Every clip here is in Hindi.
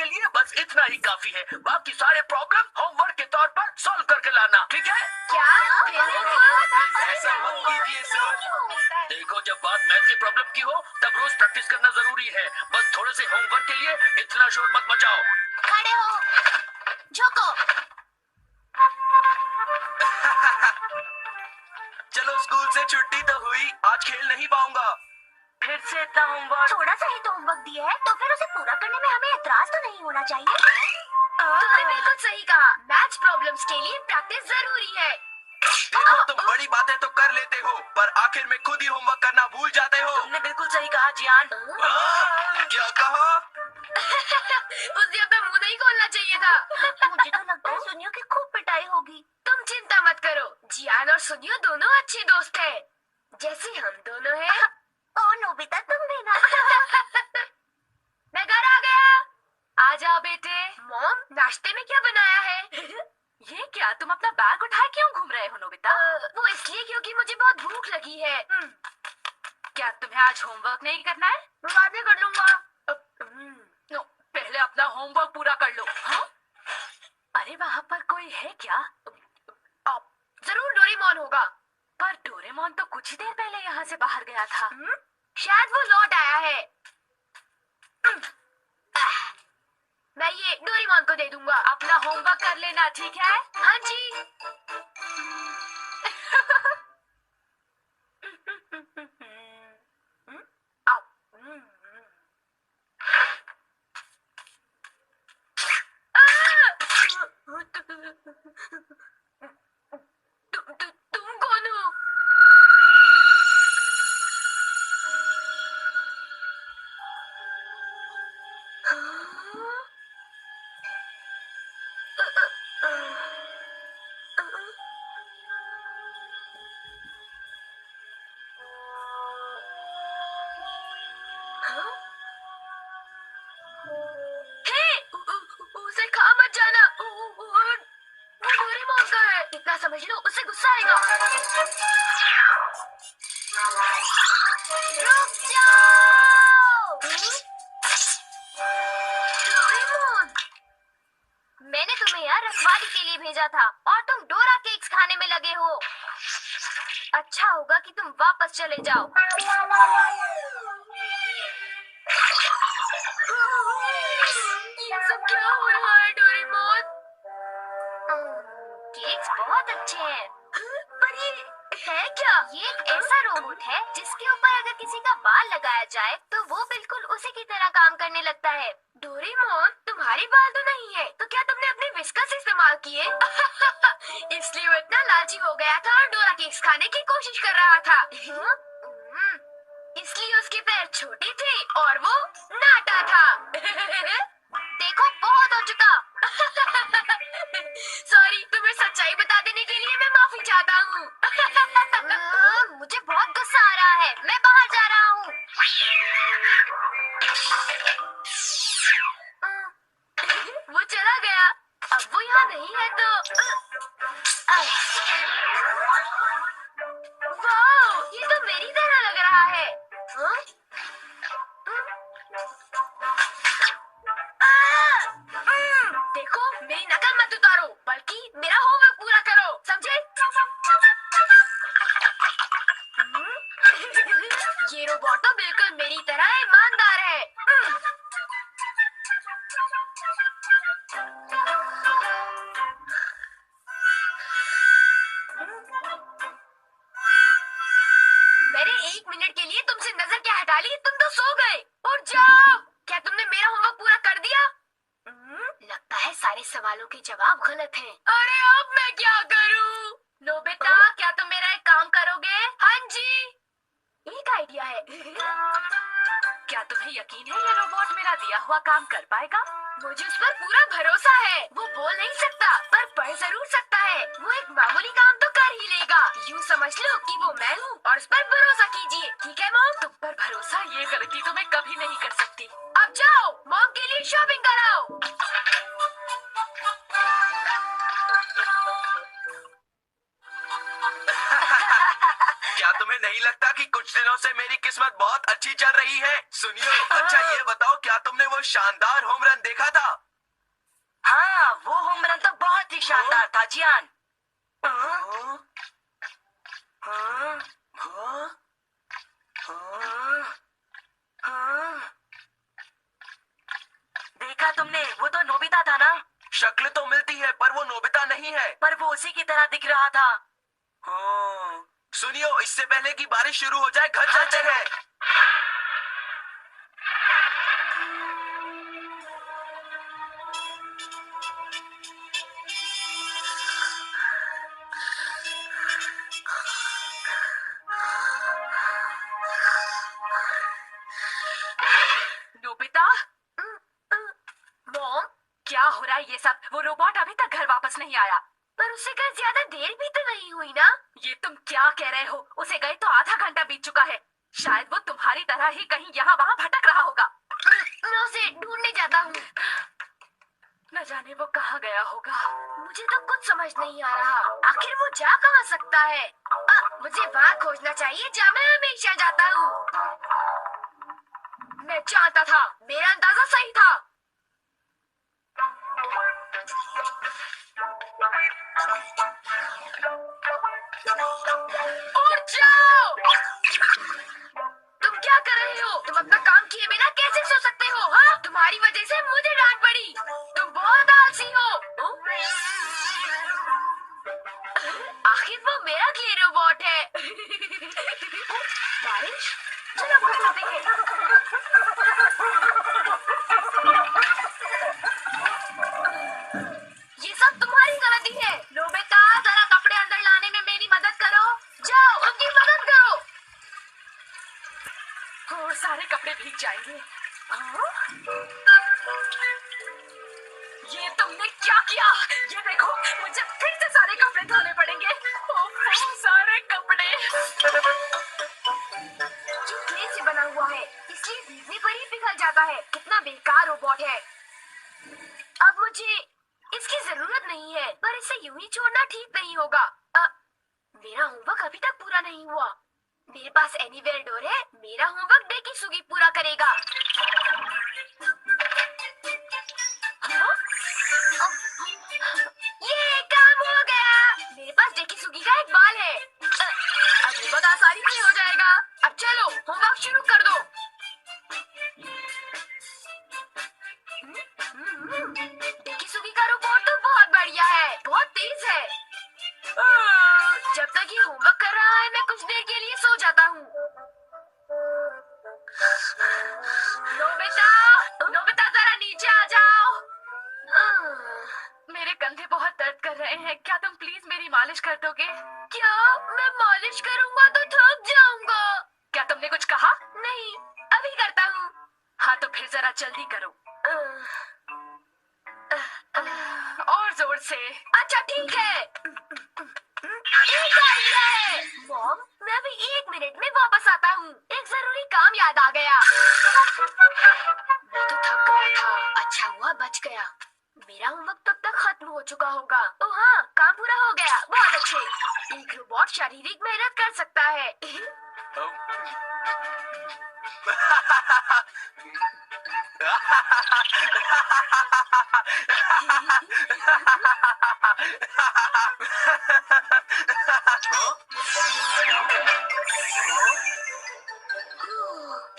के लिए बस इतना ही काफी है। बाकी सारे प्रॉब्लम होमवर्क के तौर पर सॉल्व करके लाना, ठीक है? क्या? ऐसा मत कीजिए सर। देखो, जब बात मैथ की प्रॉब्लम की हो तब रोज प्रैक्टिस करना जरूरी है। बस थोड़े से होमवर्क के लिए इतना शोर मत मचाओ। खड़े हो, झुको। चलो, स्कूल से छुट्टी तो हुई, आज खेल नहीं पाऊंगा। फिर से इतना होमवर्क। थोड़ा सा ही तो होमवर्क दिया है तो फिर उसे पूरा करने में हमें एतराज तो नहीं होना चाहिए। तुमने बिल्कुल सही कहा, मैथ्स प्रॉब्लम्स के लिए प्रैक्टिस जरूरी है। देखो, तुम बड़ी बातें तो कर लेते हो पर आखिर में खुद ही होमवर्क करना भूल जाते हो। तुमने बिल्कुल सही कहा जियान। क्या कहा? उसे अपना मुंह नहीं खोलना चाहिए था। मुझे तो लगता है सुनियो की खूब पिटाई होगी। तुम चिंता मत करो, जियान और सुनियो दोनों अच्छे दोस्त हैं, जैसे हम दोनों हैं। ओ नोबिता, तुम भी ना। मैं घर आ गया। आ जाओ बेटे। मॉम, नाश्ते में क्या बनाया है? ये क्या, तुम अपना बैग उठाए क्यों घूम रहे हो नोबिता? वो इसलिए क्योंकि मुझे बहुत भूख लगी है। क्या तुम्हें आज होमवर्क नहीं करना है? मैं बाद में कर लूंगा। नो, पहले अपना होमवर्क पूरा कर लो। हाँ? अरे वहाँ पर कोई है क्या? जरूर डोरेमोन होगा। पर डोरेमोन तो कुछ ही देर पहले यहाँ से बाहर गया था। शायद वो लौट आया है। मैं ये डोरेमोन को दे दूंगा। अपना होमवर्क कर लेना, ठीक है? हाँ जी। तुम कौन हो? उसे खा मत जाना। वो डोरेमोन का है, इतना समझ लो, उसे गुस्सा आएगा। रुक जाओ। डोरेमोन, मैंने तुम्हें यहाँ रखवाली के लिए भेजा था और तुम डोरा केक्स खाने में लगे हो। अच्छा होगा कि तुम वापस चले जाओ। ये सब क्या हो रहा है डोरेमोन? केक्स बहुत अच्छे हैं। पर ये है क्या? ये एक ऐसा रोबोट है जिसके ऊपर अगर किसी का बाल लगाया जाए तो वो बिल्कुल उसी की तरह काम करने लगता है। डोरेमोन, तुम्हारे बाल तो नहीं है, तो क्या तुमने अपने विस्कस इस्तेमाल किए? इसलिए वो इतना लालची हो गया था और डोरा केक्स खाने की कोशिश कर रहा था। इसलिए उसके पैर छोटे थे और वो नाटा था। देखो, बहुत हो चुका। सॉरी, तुम्हें सच्चाई बता देने के लिए मैं माफी चाहता हूँ। मुझे बहुत गुस्सा आ रहा है, मैं बाहर जा रहा हूँ। वो चला गया, अब वो यहाँ नहीं है तो। वाह, ये तो मेरी तरह लग रहा है। देखो, मेरी नकल मत उतारो, बल्कि मेरा होमवर्क पूरा करो, समझे? ये रोबोट तो बिल्कुल मेरी तरह ईमानदार है। मैंने 1 मिनट के लिए तुमसे नजर क्या हटा ली, तुम तो सो गए। उठ जाओ। क्या तुमने मेरा होमवर्क पूरा कर दिया? लगता है सारे सवालों के जवाब गलत हैं। अरे अब मैं क्या करूं? नोबिता, क्या तुम मेरा एक काम करोगे? हाँ जी, एक आइडिया है। क्या तुम्हें यकीन है ये रोबोट मेरा दिया हुआ काम कर पाएगा? मुझे उस पर पूरा भरोसा है। वो बोल नहीं सकता पर पढ़ जरूर सकता है। वो एक मामूली काम तो कर ही लेगा। यूँ समझ लो कि वो मैं हूँ और उस पर भरोसा कीजिए, ठीक है मॉम? तुम पर भरोसा, ये गलती तो मैं कभी नहीं कर सकती। अब जाओ, मॉम के लिए शॉपिंग कराओ। क्या तुम्हें नहीं लगता कि कुछ दिनों से मेरी किस्मत बहुत अच्छी चल रही है? सुनियो, अच्छा ये बताओ, क्या तुमने वो वो शानदार होम रन देखा था? हाँ, वो होम रन तो बहुत ही शानदार था जियान। हाँ? हाँ? हाँ? हाँ। देखा तुमने? वो तो नोबिता था ना? शक्ल तो मिलती है पर वो नोबिता नहीं है। पर वो उसी की तरह दिख रहा था। हाँ। सुनियो, इससे पहले कि बारिश शुरू हो जाए घर चलते चलो। हैं। नोबिता, मॉम, क्या हो रहा है ये सब? वो रोबोट अभी तक घर वापस नहीं आया। पर उसे घर ज्यादा देर भी तो नहीं हुई ना। ये तुम क्या कह रहे हो? उसे गए तो आधा घंटा बीत चुका है। शायद वो तुम्हारी तरह ही कहीं यहाँ वहाँ भटक रहा होगा। मैं उसे ढूंढने जाता हूँ। न जाने वो कहाँ गया होगा। मुझे तो कुछ समझ नहीं आ रहा। आखिर वो जा कहाँ सकता है? मुझे वहाँ खोजना चाहिए जहाँ मैं हमेशा जाता हूँ। मैं जानता था, मेरा अंदाजा सही था। उठ जाओ! तुम क्या कर रहे हो? तुम अपना काम किए बिना कैसे सो सकते हो? हाँ, तुम्हारी वजह से मुझे डांट पड़ी। तुम बहुत आलसी हो। आखिर वो मेरा क्ले रोबोट है। बारिश? चलो अब चलते हैं। ये सब तुम्हारी गलती है। नोबिता, जरा कपड़े अंदर लाने में मेरी मदद करो। जाओ, उनकी मदद करो। और सारे कपड़े भीग जाएंगे। हाँ? ये तुमने क्या किया? ये देखो, मुझे फिर से सारे कपड़े धोने पड़ेंगे। ओह, सारे कपड़े। ये क्ले से बना हुआ है, इसलिए भीगने पर ही पिघल जाता है। कितना बेकार रोबोट है। अब मुझे इसकी जरूरत नहीं है, पर इसे यूं ही छोड़ना ठीक नहीं होगा। मेरा होमवर्क अभी तक पूरा नहीं हुआ। मेरे पास एनीवेयर डोर है। मेरा होमवर्क डेकिसुगी पूरा करेगा। हाँ? ये काम हो गया। मेरे पास डेकिसुगी का एक बाल है। अब ये बहुत आसानी से हो जाएगा। अब चलो, होमवर्क शुरू कर दो। डेकिसुगी का रोबोट तो बहुत बढ़िया है, बहुत तेज है। जब तक ये होमवर्क कर रहा है, मैं कुछ देर के लिए सो जाता हूँ। नोबिता, नोबिता जरा नीचे आ जाओ। मेरे कंधे बहुत दर्द कर रहे हैं। क्या तुम प्लीज मेरी मालिश कर दोगे? क्या? मैं मालिश करूँगा तो थक जाऊंगा। क्या तुमने कुछ कहा? नहीं, अभी करता हूँ। हाँ तो फिर जरा जल्दी करो। और जोर से। अच्छा ठीक है। एक आइडिया है। मॉम, मैं अभी 1 मिनट में वापस आता हूँ। एक जरूरी काम याद आ गया। मैं तो थक गया था। अच्छा हुआ बच गया। मेरा होमवर्क तब तक खत्म हो चुका होगा। ओह हाँ, काम पूरा हो गया। बहुत अच्छे। एक रोबोट शारीरिक मेहनत कर सकता है।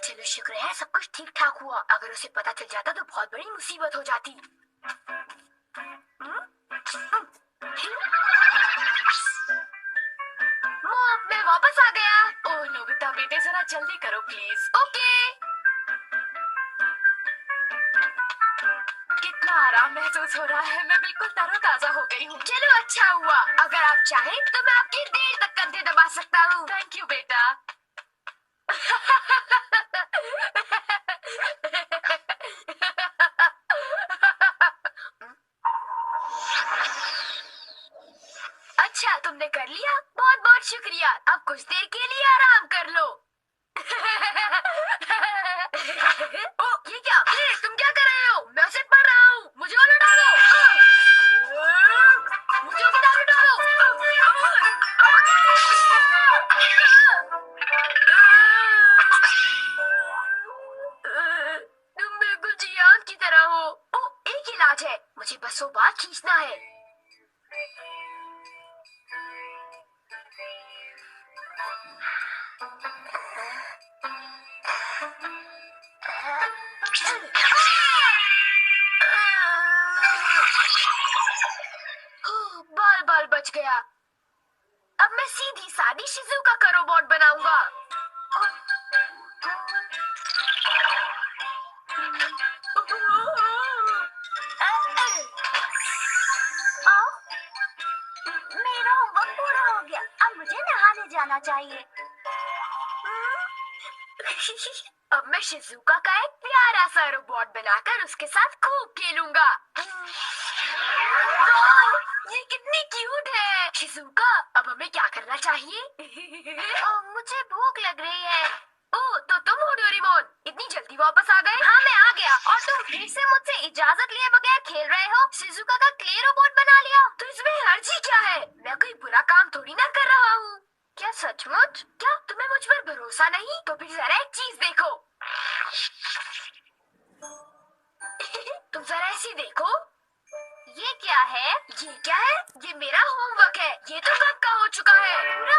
चलो शुक्र है सब कुछ ठीक ठाक हुआ। अगर उसे पता चल जाता तो बहुत बड़ी मुसीबत हो जाती। मॉम, मैं वापस आ गया। ओह नोबिता बेटे, जरा जल्दी करो प्लीज। ओके। कितना आराम महसूस हो रहा है। मैं बिल्कुल तरोताजा हो गई हूँ। चलो अच्छा हुआ। अगर आप चाहें तो मैं आपकी देर तक कंधे दबा सकता हूँ। थैंक यू बेटा। अच्छा, तुमने कर लिया। बहुत बहुत शुक्रिया। अब कुछ देर के लिए आराम कर लो। ओ, ये क्या? तुम क्या कर रहे हो? मैं उसे पढ़ रहा हूँ। मुझे और डालो। मुझे किताब डालो। तुम बिल्कुल जियान खींचना है। बाल बाल बच गया। अब मैं सीधी सादी शिज़ुका का रोबोट बनाऊंगा। मेरा होमवर्क पूरा हो गया, अब मुझे नहाने जाना चाहिए। अब मैं शिज़ुका का एक प्यारा सा रोबोट बनाकर उसके साथ खूब खेलूंगा। वाह, ये कितनी क्यूट है। शिज़ुका, अब हमें क्या करना चाहिए? मुझे भूख लग रही है। ओह, तो तुम हो डोरेमोन, इतनी जल्दी वापस आ गए? हाँ, मैं आ गया। और तुम फिर से मुझसे इजाजत लिए बगैर खेल रहे हो? शिज़ुका का क्ले रोबोट बना लिया? तो इसमें हर्जी क्या है? मैं कोई बुरा काम थोड़ी ना कर रहा हूँ। क्या सचमुच? क्या तुम्हें मुझ पर भरोसा नहीं? तो फिर जरा एक चीज देखो। तुम जरा ऐसी देखो। ये क्या है? ये क्या है? ये मेरा होमवर्क है। ये तो कब का हो चुका है। पूरा